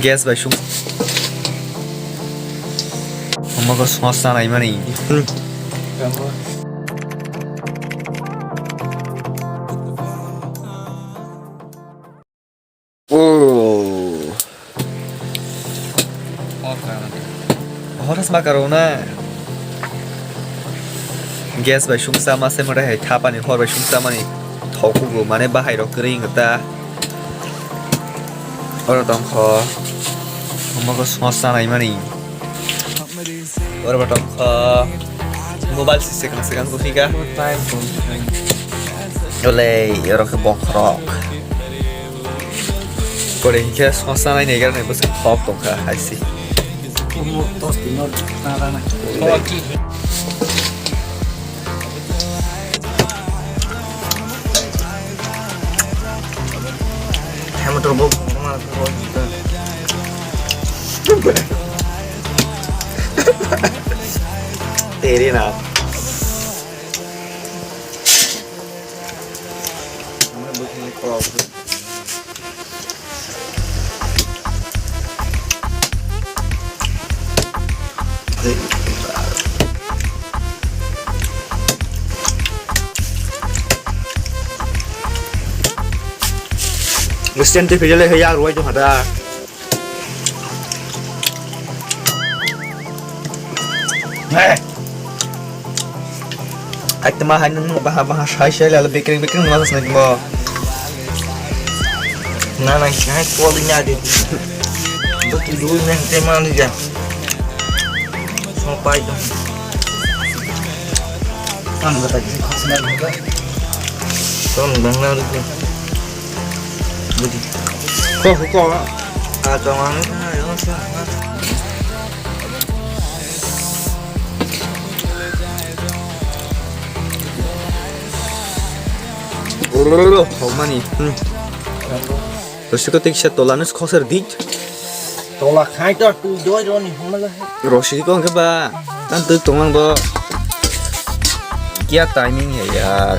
gas by shum. 엄마가 수마산 아이마니. 오. Horas macarona. Gas by shum sama semua dah thapa ni hor by shum sama ni. Thok ku mana bahai rok kering kata. Orang tong kho. 엄마가 수마산 아이마니. Orang batang mobile sih sekarang tu sih kan? Oleh orang ke Kokborok. Kau dah hingga semasa ni negara ni bersih Thok tu kan? Hai sih. Kamu terbuk mana terbuk? Teri na. Hमें बुझने को Mesin TV jadi hayal ruai tu ada. Ay tamahan ng bahasa siya lalo baking malas na mo. Nanay kahit pwede niya din. Buti doon na yung tema niya. Sumapay ito. Ano ba tayo? Sinabi ka? Ito, nang narito. Buti. Ko. Ito nga na. Ayun siya. Mani. Terus ketika saya tolanis koser dit. Tolak hai tu doi doi ni malah. Roshi ko ang ba? Tanto tonglang ba? Kia timing ya.